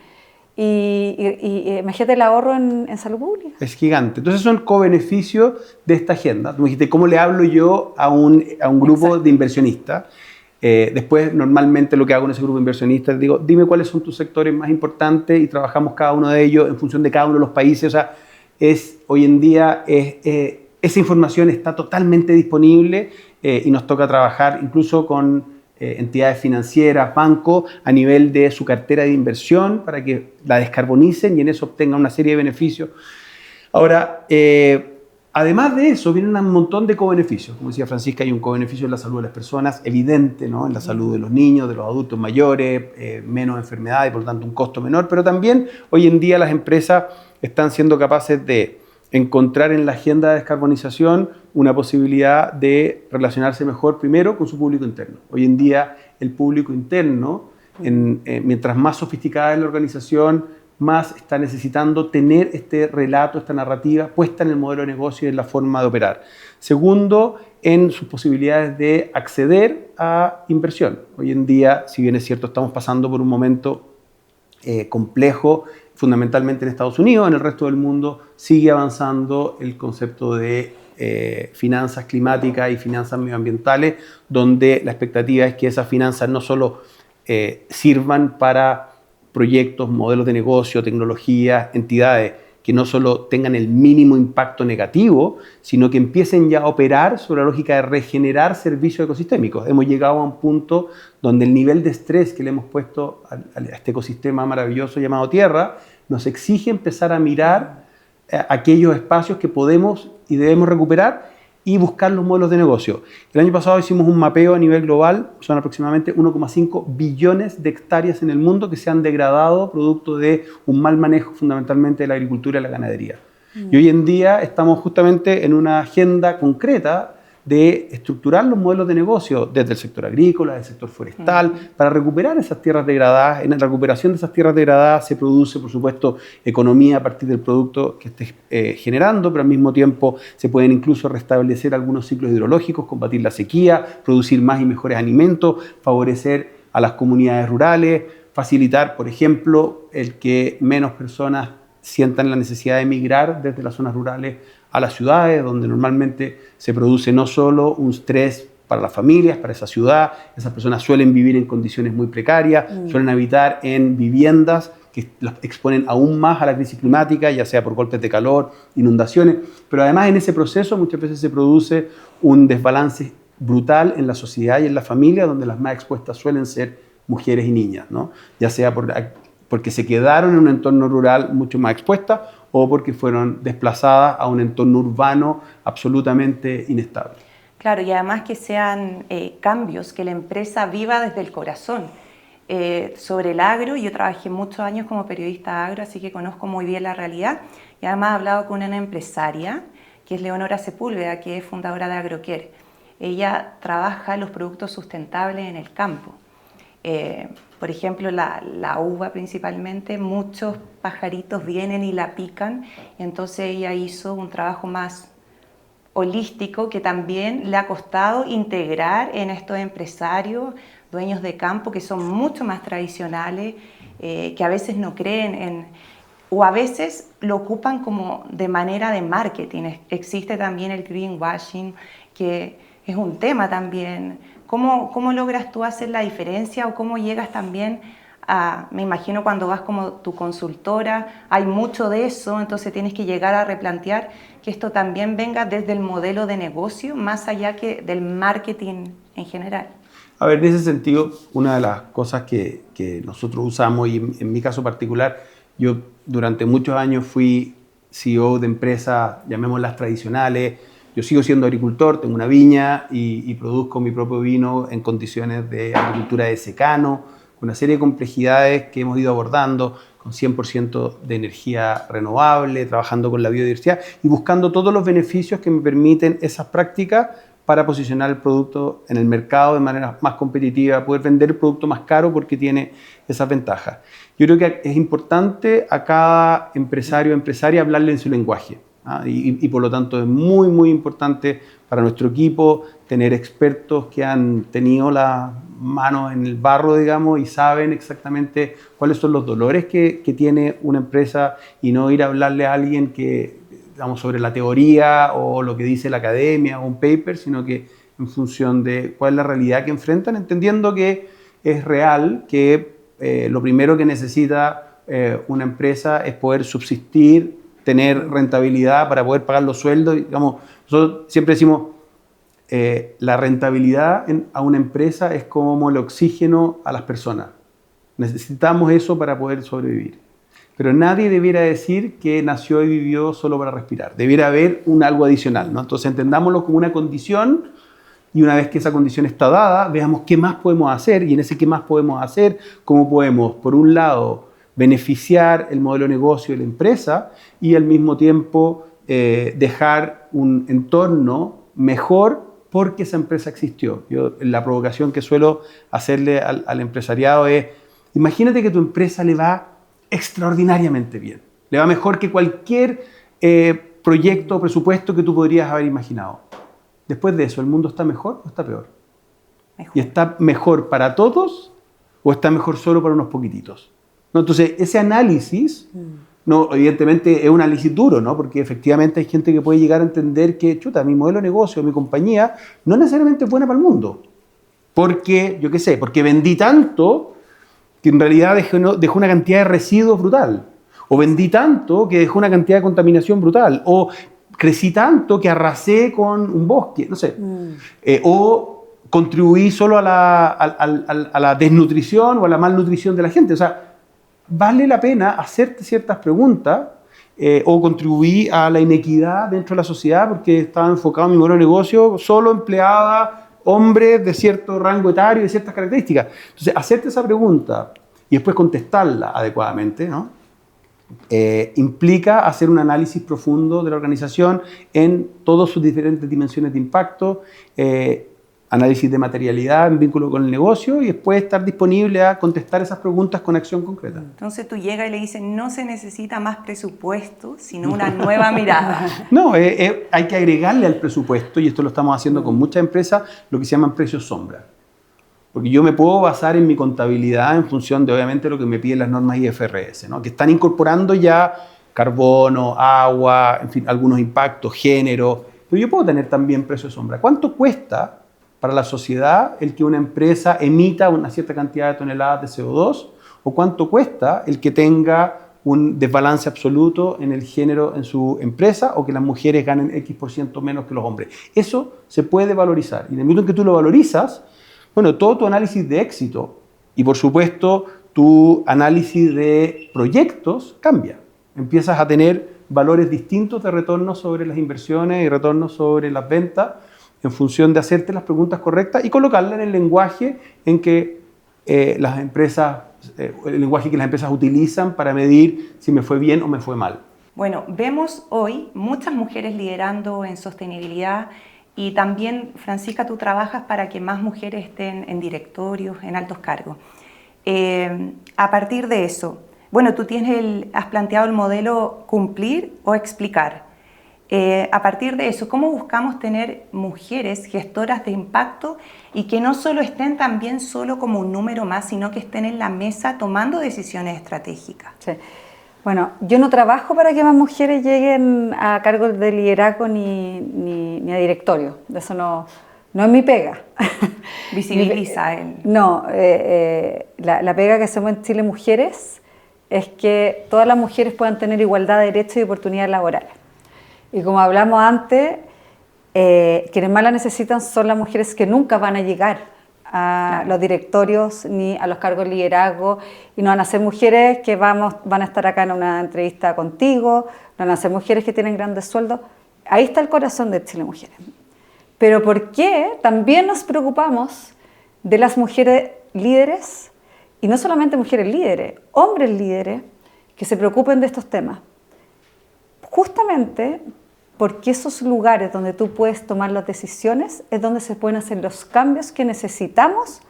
Y imagínate el ahorro en salud pública. Es gigante. Entonces son co-beneficios de esta agenda. Tú me dijiste, ¿cómo le hablo yo a un grupo de inversionistas? Después, normalmente lo que hago en ese grupo de inversionistas, digo, dime cuáles son tus sectores más importantes y trabajamos cada uno de ellos en función de cada uno de los países. O sea, hoy en día esa información está totalmente disponible y nos toca trabajar incluso con entidades financieras, bancos, a nivel de su cartera de inversión para que la descarbonicen y en eso obtengan una serie de beneficios. Ahora, además de eso, vienen un montón de co-beneficios. Como decía Francisca, hay un co-beneficio en la salud de las personas, evidente, ¿no? En la salud de los niños, de los adultos mayores, menos enfermedades y por lo tanto un costo menor, pero también hoy en día las empresas están siendo capaces de encontrar en la agenda de descarbonización una posibilidad de relacionarse mejor primero con su público interno. Hoy en día el público interno, mientras más sofisticada es la organización, más está necesitando tener este relato, esta narrativa puesta en el modelo de negocio y en la forma de operar. Segundo, en sus posibilidades de acceder a inversión. Hoy en día, si bien es cierto, estamos pasando por un momento complejo, fundamentalmente en Estados Unidos, en el resto del mundo sigue avanzando el concepto de finanzas climáticas y finanzas medioambientales, donde la expectativa es que esas finanzas no solo sirvan para proyectos, modelos de negocio, tecnologías, entidades que no solo tengan el mínimo impacto negativo, sino que empiecen ya a operar sobre la lógica de regenerar servicios ecosistémicos. Hemos llegado a un punto donde el nivel de estrés que le hemos puesto a este ecosistema maravilloso llamado Tierra nos exige empezar a mirar aquellos espacios que podemos y debemos recuperar y buscar los modelos de negocio. El año pasado hicimos un mapeo a nivel global, son aproximadamente 1,5 billones de hectáreas en el mundo que se han degradado producto de un mal manejo fundamentalmente de la agricultura y la ganadería. Y hoy en día estamos justamente en una agenda concreta de estructurar los modelos de negocio desde el sector agrícola, del sector forestal, para recuperar esas tierras degradadas. En la recuperación de esas tierras degradadas se produce, por supuesto, economía a partir del producto que esté generando, pero al mismo tiempo se pueden incluso restablecer algunos ciclos hidrológicos, combatir la sequía, producir más y mejores alimentos, favorecer a las comunidades rurales, facilitar, por ejemplo, el que menos personas sientan la necesidad de emigrar desde las zonas rurales a las ciudades, donde normalmente se produce no solo un estrés para las familias, para esa ciudad, esas personas suelen vivir en condiciones muy precarias, suelen habitar en viviendas que las exponen aún más a la crisis climática, ya sea por golpes de calor, inundaciones, pero además en ese proceso muchas veces se produce un desbalance brutal en la sociedad y en la familia, donde las más expuestas suelen ser mujeres y niñas, ¿no? Ya sea porque se quedaron en un entorno rural mucho más expuestas o porque fueron desplazadas a un entorno urbano absolutamente inestable. Claro, y además que sean cambios que la empresa viva desde el corazón. Sobre el agro, yo trabajé muchos años como periodista agro, así que conozco muy bien la realidad y además he hablado con una empresaria que es Leonora Sepúlveda, que es fundadora de Agrocare. ella trabaja los productos sustentables en el campo. Por ejemplo, la uva principalmente, muchos pajaritos vienen y la pican, entonces ella hizo un trabajo más holístico que también le ha costado integrar en estos empresarios, dueños de campo que son mucho más tradicionales, que a veces no creen o a veces lo ocupan como de manera de marketing. Existe también el greenwashing, que es un tema también. ¿Cómo logras tú hacer la diferencia o cómo llegas también a, me imagino cuando vas como tu consultora, hay mucho de eso, entonces tienes que llegar a replantear que esto también venga desde el modelo de negocio, más allá que del marketing en general? A ver, en ese sentido, una de las cosas que nosotros usamos, y en mi caso particular, yo durante muchos años fui CEO de empresas, llamémoslas tradicionales. Yo sigo siendo agricultor, tengo una viña y produzco mi propio vino en condiciones de agricultura de secano, con una serie de complejidades que hemos ido abordando, con 100% de energía renovable, trabajando con la biodiversidad y buscando todos los beneficios que me permiten esas prácticas para posicionar el producto en el mercado de manera más competitiva, poder vender el producto más caro porque tiene esas ventajas. Yo creo que es importante a cada empresario o empresaria hablarle en su lenguaje. Y por lo tanto es muy, muy importante para nuestro equipo tener expertos que han tenido las manos en el barro, digamos, y saben exactamente cuáles son los dolores que tiene una empresa y no ir a hablarle a alguien que, digamos, sobre la teoría o lo que dice la academia o un paper, sino que en función de cuál es la realidad que enfrentan, entendiendo que es real que lo primero que necesita una empresa es poder subsistir, tener rentabilidad para poder pagar los sueldos. Digamos, nosotros siempre decimos, la rentabilidad a una empresa es como el oxígeno a las personas. Necesitamos eso para poder sobrevivir. Pero nadie debiera decir que nació y vivió solo para respirar. Debiera haber algo adicional, ¿no? Entonces entendámoslo como una condición y una vez que esa condición está dada, veamos qué más podemos hacer y en ese qué más podemos hacer, cómo podemos, por un lado, beneficiar el modelo de negocio de la empresa y al mismo tiempo dejar un entorno mejor porque esa empresa existió. Yo, la provocación que suelo hacerle al empresariado es, imagínate que tu empresa le va extraordinariamente bien, le va mejor que cualquier proyecto o presupuesto que tú podrías haber imaginado. Después de eso, ¿el mundo está mejor o está peor? Mejor. ¿Y está mejor para todos o está mejor solo para unos poquititos? ¿No? Entonces, ese análisis, no, evidentemente es un análisis duro, ¿no? Porque efectivamente hay gente que puede llegar a entender que, chuta, mi modelo de negocio, mi compañía, no necesariamente es buena para el mundo. Porque, yo qué sé, porque vendí tanto que en realidad dejó una cantidad de residuos brutal. O vendí tanto que dejó una cantidad de contaminación brutal. O crecí tanto que arrasé con un bosque, no sé. O contribuí solo a la desnutrición o a la malnutrición de la gente. O sea, vale la pena hacerte ciertas preguntas o contribuí a la inequidad dentro de la sociedad porque estaba enfocado en mi modelo de negocio, solo empleaba hombres de cierto rango etario y de ciertas características. Entonces, hacerte esa pregunta y después contestarla adecuadamente, ¿no? Implica hacer un análisis profundo de la organización en todas sus diferentes dimensiones de impacto, análisis de materialidad en vínculo con el negocio y después estar disponible a contestar esas preguntas con acción concreta. Entonces tú llegas y le dices, no se necesita más presupuesto, sino una nueva mirada. No, hay que agregarle al presupuesto, y esto lo estamos haciendo con muchas empresas, lo que se llaman precios sombra. Porque yo me puedo basar en mi contabilidad en función de, obviamente, lo que me piden las normas IFRS, ¿no? Que están incorporando ya carbono, agua, en fin, algunos impactos, género. Pero yo puedo tener también precios sombra. ¿Cuánto cuesta para la sociedad el que una empresa emita una cierta cantidad de toneladas de CO2? ¿O cuánto cuesta el que tenga un desbalance absoluto en el género en su empresa o que las mujeres ganen X% menos que los hombres? Eso se puede valorizar. Y en el momento en que tú lo valorizas, bueno, todo tu análisis de éxito y, por supuesto, tu análisis de proyectos cambia. Empiezas a tener valores distintos de retorno sobre las inversiones y retorno sobre las ventas en función de hacerte las preguntas correctas y colocarlas en el lenguaje en que las empresas, el lenguaje que las empresas utilizan para medir si me fue bien o me fue mal. Bueno, vemos hoy muchas mujeres liderando en sostenibilidad Y también, Francisca, tú trabajas para que más mujeres estén en directorios, en altos cargos. A partir de eso, bueno, tú has planteado el modelo cumplir o explicar. A partir de eso, ¿cómo buscamos tener mujeres gestoras de impacto y que no solo estén también solo como un número más, sino que estén en la mesa tomando decisiones estratégicas? Sí. Bueno, yo no trabajo para que más mujeres lleguen a cargos de liderazgo ni a directorio. Eso no es mi pega. Visibiliza él. No, la pega que hacemos en Chile Mujeres es que todas las mujeres puedan tener igualdad de derechos y oportunidades laborales. Y como hablamos antes, quienes más la necesitan son las mujeres que nunca van a llegar a los directorios ni a los cargos de liderazgo, y no van a ser mujeres que van a estar acá en una entrevista contigo, no van a ser mujeres que tienen grandes sueldos. Ahí está el corazón de Chile Mujeres. Pero ¿por qué también nos preocupamos de las mujeres líderes? Y no solamente mujeres líderes, hombres líderes que se preocupen de estos temas. Justamente porque esos lugares donde tú puedes tomar las decisiones es donde se pueden hacer los cambios que necesitamos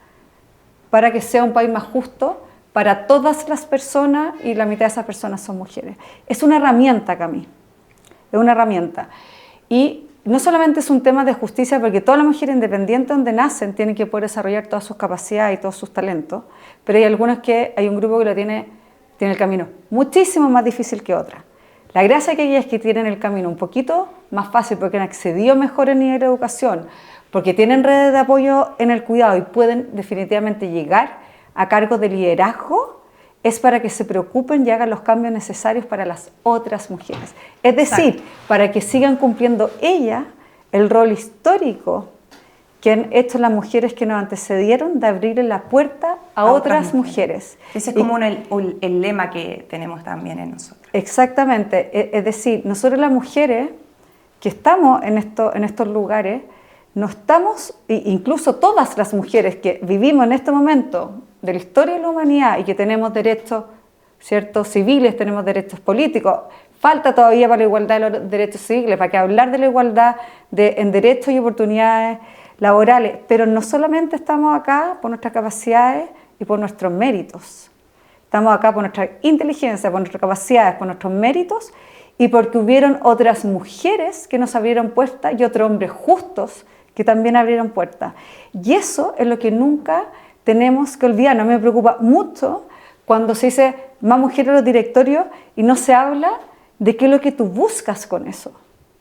para que sea un país más justo para todas las personas, y la mitad de esas personas son mujeres. Es una herramienta, Cami, es una herramienta. Y no solamente es un tema de justicia, porque todas las mujeres, independientes donde nacen, tienen que poder desarrollar todas sus capacidades y todos sus talentos, pero hay algunas que, hay un grupo que tiene el camino muchísimo más difícil que otras. La gracia que hay es que tienen el camino un poquito más fácil porque han accedido mejor en nivel de educación, porque tienen redes de apoyo en el cuidado y pueden definitivamente llegar a cargos de liderazgo, es para que se preocupen y hagan los cambios necesarios para las otras mujeres. Es decir, para que sigan cumpliendo ellas el rol histórico que han hecho las mujeres que nos antecedieron de abrirle la puerta a otras mujeres. Ese es como el lema que tenemos también en nosotros. Exactamente, es decir, nosotros las mujeres que estamos en estos lugares, no estamos, incluso todas las mujeres que vivimos en este momento de la historia de la humanidad y que tenemos derechos, ¿cierto?, civiles, tenemos derechos políticos, falta todavía para la igualdad de los derechos civiles, para que hablar de la igualdad en derechos y oportunidades laborales, pero no solamente estamos acá por nuestras capacidades y por nuestros méritos. Estamos acá por nuestra inteligencia, por nuestras capacidades, por nuestros méritos y porque hubieron otras mujeres que nos abrieron puertas y otros hombres justos que también abrieron puertas. Y eso es lo que nunca tenemos que olvidar. No me preocupa mucho cuando se dice más mujeres en los directorios y no se habla de qué es lo que tú buscas con eso.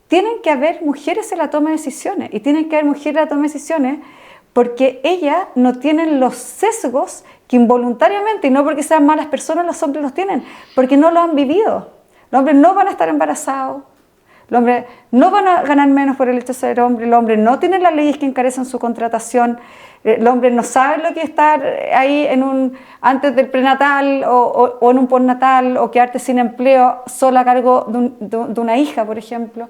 Tienen que haber mujeres en la toma de decisiones y tienen que haber mujeres en la toma de decisiones porque ellas no tienen los sesgos que involuntariamente, y no porque sean malas personas, los hombres los tienen, porque no lo han vivido. Los hombres no van a estar embarazados, los hombres no van a ganar menos por el hecho de ser hombre, los hombres no tienen las leyes que encarecen su contratación, los hombres no saben lo que es estar ahí antes del prenatal o en un postnatal, o quedarte sin empleo sola a cargo de una hija, por ejemplo.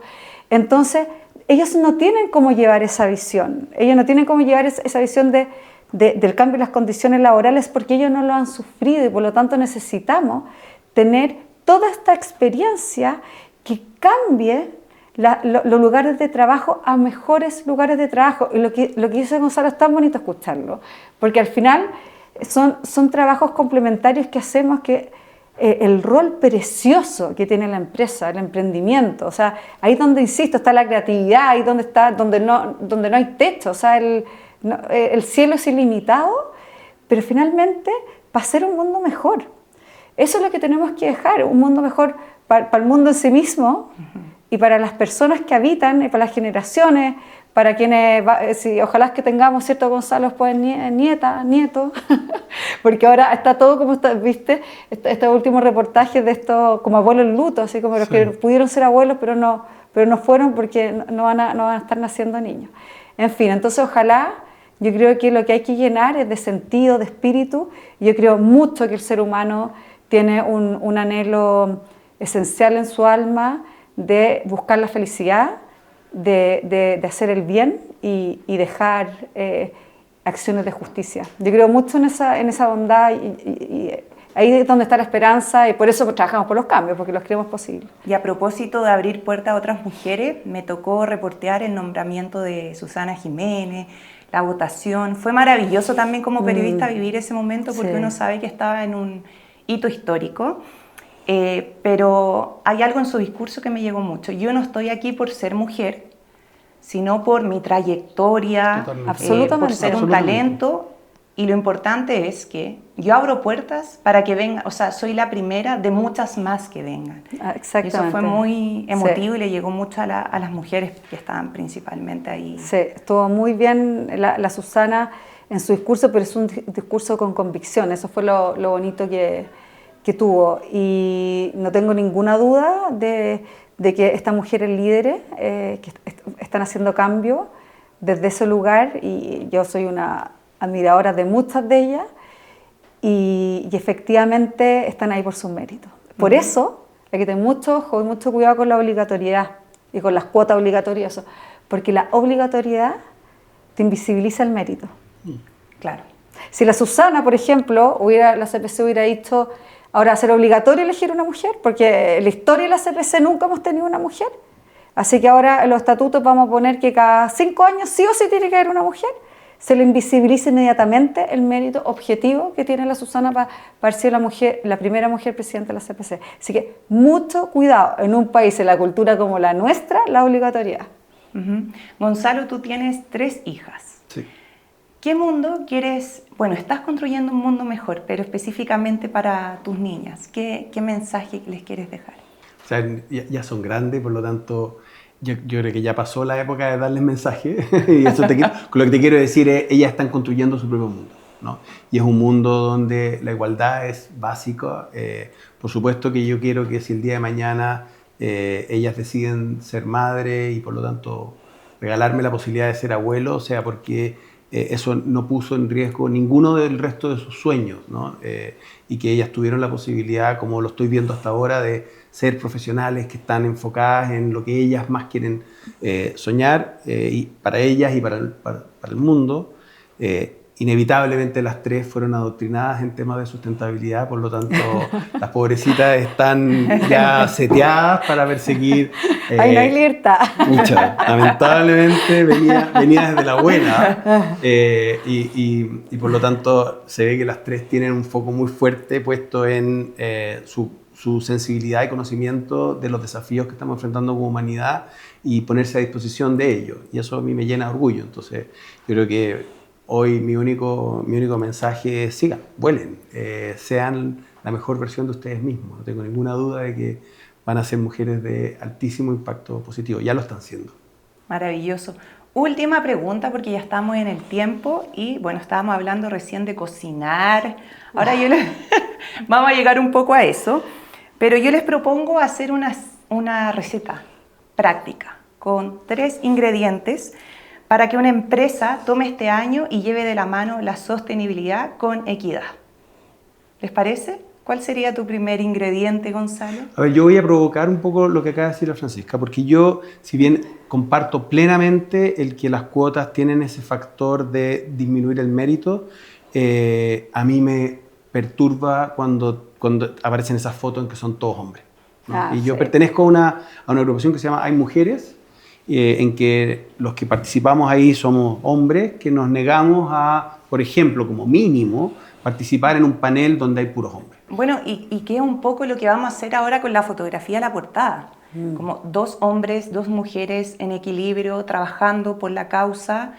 Entonces, ellos no tienen cómo llevar esa visión, ellos no tienen cómo llevar esa visión del cambio de las condiciones laborales porque ellos no lo han sufrido y por lo tanto necesitamos tener toda esta experiencia que cambie los lugares de trabajo a mejores lugares de trabajo. Y lo que dice Gonzalo es tan bonito escucharlo, porque al final son trabajos complementarios que hacemos que el rol precioso que tiene la empresa, el emprendimiento, o sea, ahí donde, insisto, está la creatividad, ahí donde no hay techo, o sea, el cielo es ilimitado, pero finalmente para hacer un mundo mejor. Eso es lo que tenemos que dejar, un mundo mejor para el mundo en sí mismo y para las personas que habitan y para las generaciones, para quienes, ojalá que tengamos, ¿cierto, Gonzalo? Después nietos, porque ahora está todo como está, ¿viste? Estos últimos reportajes de estos como abuelos en luto, así como los que pudieron ser abuelos, pero no fueron porque no van a estar naciendo niños. En fin, entonces ojalá, yo creo que lo que hay que llenar es de sentido, de espíritu. Yo creo mucho que el ser humano tiene un anhelo esencial en su alma de buscar la felicidad, de hacer el bien y dejar acciones de justicia. Yo creo mucho en esa bondad y ahí es donde está la esperanza y por eso trabajamos por los cambios, porque los creemos posibles. Y a propósito de abrir puertas a otras mujeres, me tocó reportear el nombramiento de Susana Jiménez, la votación. Fue maravilloso también como periodista vivir ese momento porque Sí. uno sabe que estaba en un hito histórico. Pero hay algo en su discurso que me llegó mucho. Yo no estoy aquí por ser mujer, sino por mi trayectoria, Totalmente. Absolutamente. por ser un Absolutamente. talento. Y lo importante es que yo abro puertas para que vengan, o sea, soy la primera de muchas más que vengan. Ah, Y exactamente. eso fue muy emotivo Sí. y le llegó mucho a las mujeres que estaban principalmente ahí. Sí, estuvo muy bien la Susana en su discurso, pero es un discurso con convicción. Eso fue lo bonito que tuvo. Y no tengo ninguna duda de que estas mujeres líderes que están haciendo cambio desde ese lugar, y yo soy una admiradora de muchas de ellas, y efectivamente están ahí por sus méritos. Por eso hay que tener mucho ojo y mucho cuidado con la obligatoriedad y con las cuotas obligatorias, eso, porque la obligatoriedad te invisibiliza el mérito. Claro. Si la Susana, por ejemplo, la CPC hubiera dicho, ahora va a ser obligatorio elegir una mujer, porque en la historia de la CPC nunca hemos tenido una mujer, así que ahora en los estatutos vamos a poner que cada 5 años sí o sí tiene que haber una mujer, se le invisibiliza inmediatamente el mérito objetivo que tiene la Susana para haber sido la primera mujer presidenta de la CPC. Así que mucho cuidado en un país, en la cultura como la nuestra, la obligatoriedad. Gonzalo, tú tienes 3 hijas. Sí. ¿Qué mundo quieres? Bueno, estás construyendo un mundo mejor, pero específicamente para tus niñas. ¿Qué mensaje les quieres dejar? O sea, ya son grandes, por lo tanto, yo creo que ya pasó la época de darles mensajes. Y eso con lo que te quiero decir es, ellas están construyendo su propio mundo, ¿no? Y es un mundo donde la igualdad es básica. Por supuesto que yo quiero que si el día de mañana ellas deciden ser madre y por lo tanto regalarme la posibilidad de ser abuelo, o sea, porque eso no puso en riesgo ninguno del resto de sus sueños, ¿no? Y que ellas tuvieron la posibilidad, como lo estoy viendo hasta ahora, de ser profesionales que están enfocadas en lo que ellas más quieren soñar, y para ellas y para el mundo. Inevitablemente las 3 fueron adoctrinadas en temas de sustentabilidad, por lo tanto las pobrecitas están ya seteadas para perseguir. Ahí no hay libertad. Pucha, lamentablemente venía desde la abuela, y por lo tanto se ve que las 3 tienen un foco muy fuerte puesto en su sensibilidad y conocimiento de los desafíos que estamos enfrentando como humanidad y ponerse a disposición de ellos. Y eso a mí me llena de orgullo. Entonces yo creo que hoy mi único mensaje es: sigan, vuelen, sean la mejor versión de ustedes mismos. No tengo ninguna duda de que van a ser mujeres de altísimo impacto positivo. Ya lo están siendo. Maravilloso. Última pregunta, porque ya estamos en el tiempo y bueno, estábamos hablando recién de cocinar. Ahora vamos a llegar un poco a eso, pero yo les propongo hacer una receta práctica con 3 ingredientes para que una empresa tome este año y lleve de la mano la sostenibilidad con equidad. ¿Les parece? ¿Cuál sería tu primer ingrediente, Gonzalo? A ver, yo voy a provocar un poco lo que acaba de decir la Francisca, porque yo, si bien comparto plenamente el que las cuotas tienen ese factor de disminuir el mérito, a mí me perturba cuando aparecen esas fotos en que son todos hombres, ¿no? Y yo pertenezco a una agrupación que se llama Hay Mujeres, en que los que participamos ahí somos hombres que nos negamos a, por ejemplo, como mínimo, participar en un panel donde hay puros hombres. Bueno, y que es un poco lo que vamos a hacer ahora con la fotografía de la portada. Como 2 hombres, 2 mujeres en equilibrio, trabajando por la causa.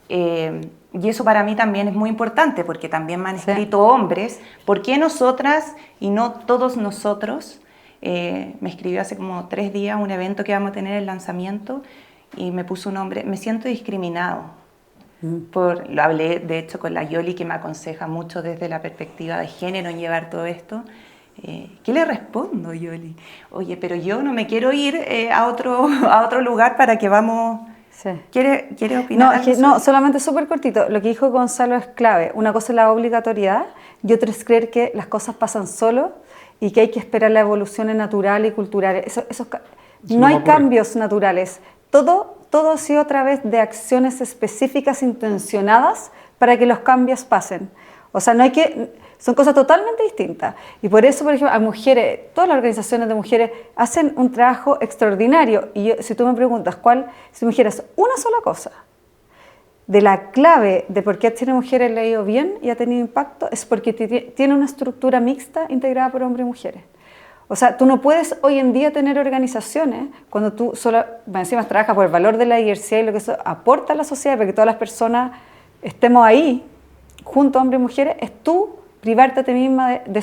Y eso para mí también es muy importante, porque también me han escrito hombres. ¿Por qué nosotras y no todos nosotros? Me escribió hace como 3 días un evento que vamos a tener el lanzamiento y me puso un hombre: me siento discriminado. Lo hablé de hecho con la Yoli, que me aconseja mucho desde la perspectiva de género en llevar todo esto. ¿Qué le respondo, Yoli? Oye, pero yo no me quiero ir a otro lugar para que vamos... Sí. ¿Quiere opinar? No, solamente súper cortito. Lo que dijo Gonzalo es clave. Una cosa es la obligatoriedad y otra es creer que las cosas pasan solo y que hay que esperar la evolución natural y cultural. No hay cambios naturales. Todo ha sido a través de acciones específicas intencionadas para que los cambios pasen. O sea, no hay que... Son cosas totalmente distintas. Y por eso, por ejemplo, a mujeres, todas las organizaciones de mujeres hacen un trabajo extraordinario. Y si tú me preguntas, si me dijeras una sola cosa de la clave de por qué Chile Mujeres le ha ido bien y ha tenido impacto, es porque tiene una estructura mixta integrada por hombres y mujeres. O sea, tú no puedes hoy en día tener organizaciones cuando tú encima trabajas por el valor de la diversidad y lo que eso aporta a la sociedad para que todas las personas estemos ahí, junto a hombres y mujeres, es tú privarte a ti misma de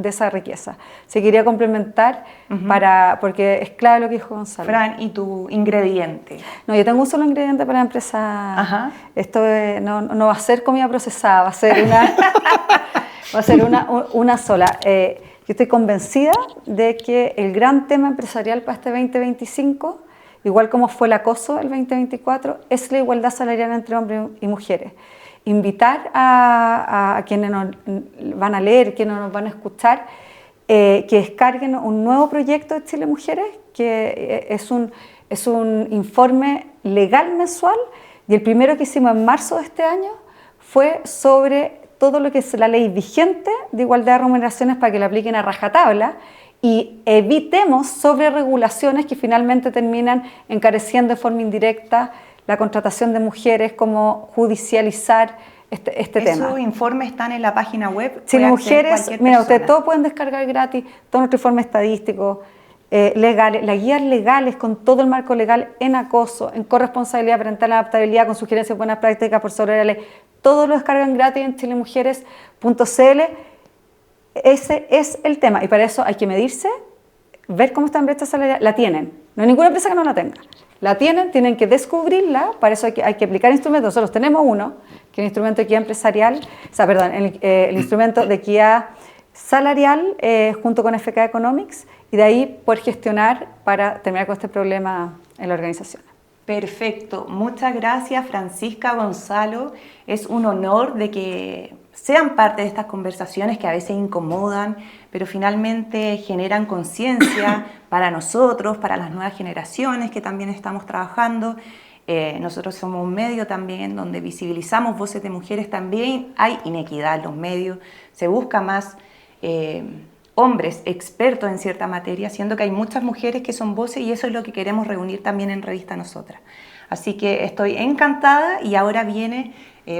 esa riqueza. Se quería complementar porque es clave lo que dijo Gonzalo. Fran, ¿y tu ingrediente? No, yo tengo un solo ingrediente para la empresa. Esto no va a ser comida procesada, va a ser una sola. Yo estoy convencida de que el gran tema empresarial para este 2025, igual como fue el acoso el 2024, es la igualdad salarial entre hombres y mujeres. Invitar a quienes nos van a leer, quienes nos van a escuchar, que descarguen un nuevo proyecto de Chile Mujeres, que es un informe legal mensual, y el primero que hicimos en marzo de este año fue sobre todo lo que es la ley vigente de igualdad de remuneraciones para que la apliquen a rajatabla y evitemos sobreregulaciones que finalmente terminan encareciendo de forma indirecta la contratación de mujeres, como judicializar este tema. ¿Esos informes están en la página web? Chile Mujeres, mira, ustedes todos pueden descargar gratis todo nuestro informe estadístico, legales, las guías legales con todo el marco legal en acoso, en corresponsabilidad parental, adaptabilidad, con sugerencias de buenas prácticas por sobre la ley. Todo lo descargan gratis en chilemujeres.cl. Ese es el tema y para eso hay que medirse, ver cómo está en brecha salarial. La tienen, no hay ninguna empresa que no la tenga. La tienen que descubrirla, para eso hay que aplicar instrumentos. Nosotros tenemos uno, que es el instrumento de equidad empresarial, el instrumento de equidad salarial junto con FK Economics, y de ahí poder gestionar para terminar con este problema en la organización. Perfecto, muchas gracias Francisca, Gonzalo. Es un honor de que sean parte de estas conversaciones que a veces incomodan, pero finalmente generan conciencia para nosotros, para las nuevas generaciones que también estamos trabajando. Nosotros somos un medio también donde visibilizamos voces de mujeres. También hay inequidad en los medios, se busca más hombres expertos en cierta materia, siendo que hay muchas mujeres que son voces y eso es lo que queremos reunir también en Revista Nosotras. Así que estoy encantada y ahora viene,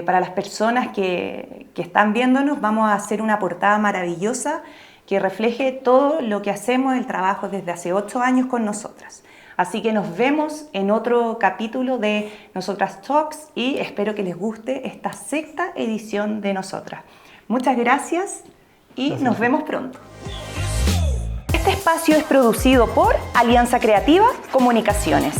para las personas que están viéndonos, vamos a hacer una portada maravillosa que refleje todo lo que hacemos, el trabajo desde hace 8 años con nosotras. Así que nos vemos en otro capítulo de Nosotras Talks y espero que les guste esta 6ª edición de Nosotras. Muchas gracias y nos vemos pronto. Este espacio es producido por Alianza Creativa Comunicaciones.